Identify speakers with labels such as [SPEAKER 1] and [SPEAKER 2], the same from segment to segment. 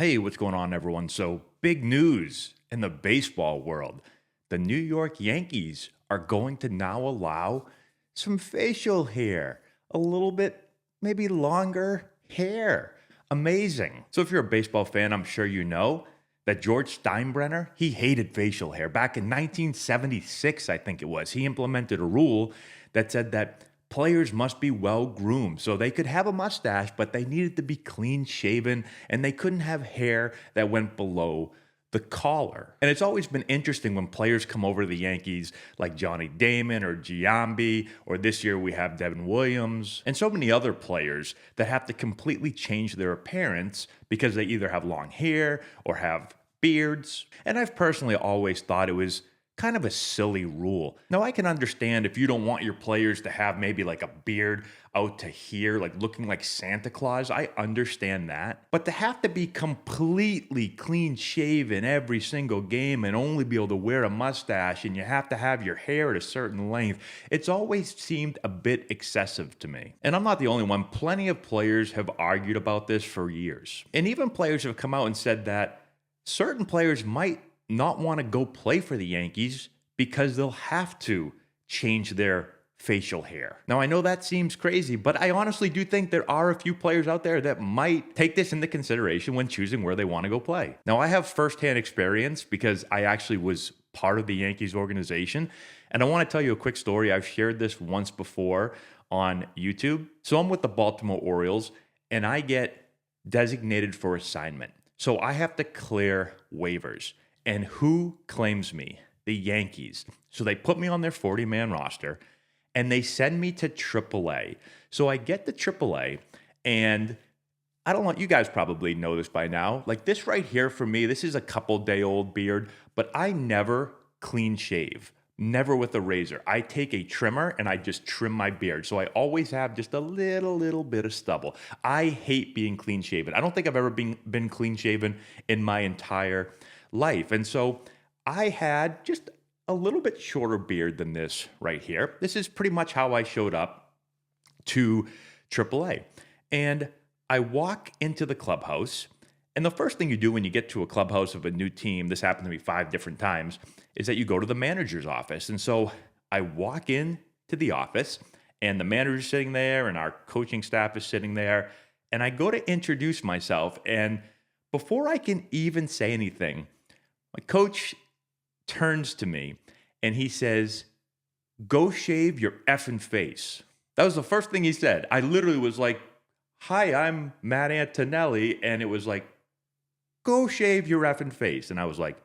[SPEAKER 1] Hey, what's going on, everyone? So, big news in the baseball world. The New York Yankees are going to now allow some facial hair, a little bit, maybe longer hair. Amazing. So, if you're a baseball fan, I'm sure you know that George Steinbrenner, he hated facial hair. Back in 1976, I think it was, he implemented a rule that said that players must be well groomed. So they could have a mustache, but they needed to be clean shaven and they couldn't have hair that went below the collar. And it's always been interesting when players come over to the Yankees, like Johnny Damon or Giambi, or this year we have Devin Williams, and so many other players that have to completely change their appearance because they either have long hair or have beards. And I've personally always thought it was kind of a silly rule. Now, I can understand if you don't want your players to have maybe like a beard out to here, like looking like Santa Claus. I understand that. But to have to be completely clean shaven every single game and only be able to wear a mustache and you have to have your hair at a certain length, it's always seemed a bit excessive to me. And I'm not the only one. Plenty of players have argued about this for years. And even players have come out and said that certain players might not want to go play for the Yankees because they'll have to change their facial hair. Now, I know that seems crazy, but I honestly do think there are a few players out there that might take this into consideration when choosing where they want to go play. Now, I have firsthand experience because I actually was part of the Yankees organization. And I want to tell you a quick story. I've shared this once before on YouTube. So I'm with the Baltimore Orioles and I get designated for assignment. So I have to clear waivers. And who claims me? The Yankees. So they put me on their 40-man roster and they send me to AAA. So I get to AAA and I don't know, you guys probably know this by now. Like this right here for me, this is a couple-day-old beard, but I never clean shave. Never with a razor. I take a trimmer and I just trim my beard. So I always have just a little bit of stubble. I hate being clean shaven. I don't think I've ever been clean shaven in my entire life. And so I had just a little bit shorter beard than this right here. This is pretty much how I showed up to AAA. And I walk into the clubhouse. And the first thing you do when you get to a clubhouse of a new team, this happened to me 5 different times, is that you go to the manager's office. And so I walk in to the office and the manager's sitting there and our coaching staff is sitting there. And I go to introduce myself. And before I can even say anything, my coach turns to me and he says, "Go shave your effing face." That was the first thing he said. I literally was like, "Hi, I'm Matt Antonelli." And it was like, "Go shave your effing face." And I was like,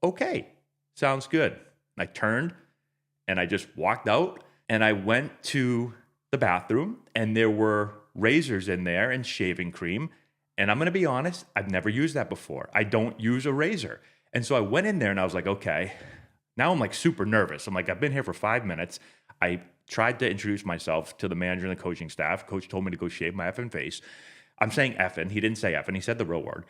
[SPEAKER 1] "Okay, sounds good." And I turned and I just walked out and I went to the bathroom and there were razors in there and shaving cream. And I'm going to be honest, I've never used that before. I don't use a razor. And so I went in there and I was like, okay, now I'm like super nervous. I'm like, I've been here for 5 minutes. I tried to introduce myself to the manager and the coaching staff. Coach told me to go shave my effing face. I'm saying effing. He didn't say effing. He said the real word.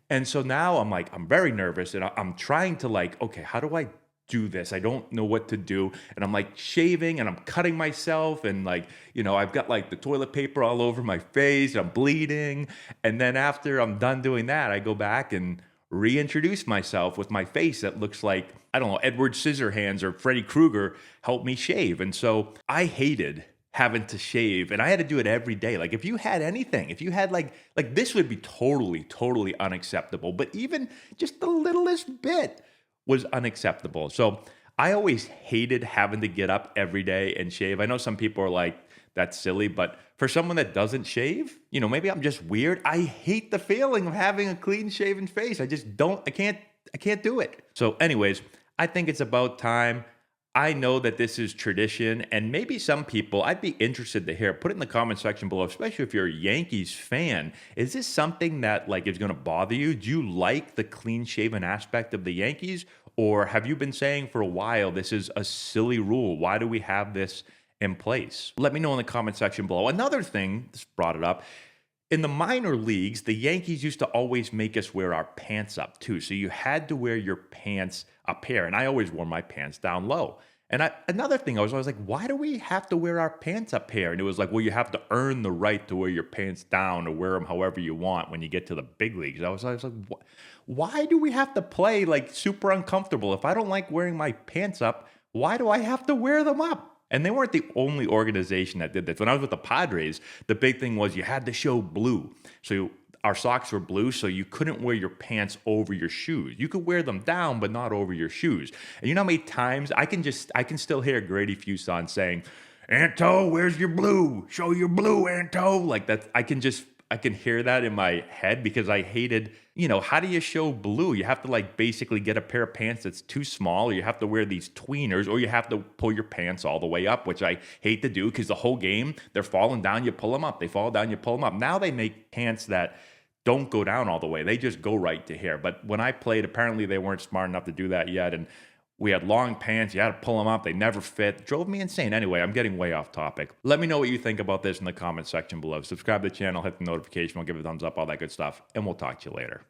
[SPEAKER 1] And so now I'm like, I'm very nervous and I'm trying to like, okay, how do I do this? I don't know what to do. And I'm like shaving and I'm cutting myself and like, I've got like the toilet paper all over my face. I'm bleeding. And then after I'm done doing that, I go back and reintroduce myself with my face that looks like, I don't know, Edward Scissorhands or Freddy Krueger helped me shave. And so I hated having to shave and I had to do it every day. Like if you had anything, if you had like this would be totally unacceptable. But even just the littlest bit was unacceptable. So I always hated having to get up every day and shave. I know some people are like, that's silly, but for someone that doesn't shave, maybe I'm just weird. I hate the feeling of having a clean shaven face. I can't do it. So anyways, I think it's about time. I know that this is tradition and maybe some people, I'd be interested to hear, put it in the comment section below, especially if you're a Yankees fan. Is this something that like is going to bother you? Do you like the clean shaven aspect of the Yankees? Or have you been saying for a while, this is a silly rule? Why do we have this in place? Let me know in the comment section below. Another thing, just brought it up, in the minor leagues, the Yankees used to always make us wear our pants up too. So you had to wear your pants up here. And I always wore my pants down low. Another thing, I was always like, why do we have to wear our pants up here? And it was like, well, you have to earn the right to wear your pants down or wear them however you want when you get to the big leagues. I was like, why do we have to play like super uncomfortable? If I don't like wearing my pants up, why do I have to wear them up? And they weren't the only organization that did this. When I was with the Padres, the big thing was you had to show blue. So our socks were blue, so you couldn't wear your pants over your shoes. You could wear them down, but not over your shoes. And you know how many times I can still hear Grady Fuson saying, "Anto, where's your blue? Show your blue, Anto." Like that, I can hear that in my head because I hated, how do you show blue? You have to like basically get a pair of pants that's too small, or you have to wear these tweeners, or you have to pull your pants all the way up, which I hate to do because the whole game, they're falling down, you pull them up. They fall down, you pull them up. Now they make pants that don't go down all the way. They just go right to here. But when I played, apparently they weren't smart enough to do that yet. And we had long pants. You had to pull them up. They never fit. Drove me insane. Anyway, I'm getting way off topic. Let me know what you think about this in the comment section below. Subscribe to the channel, hit the notification, we'll give it a thumbs up, all that good stuff. And we'll talk to you later.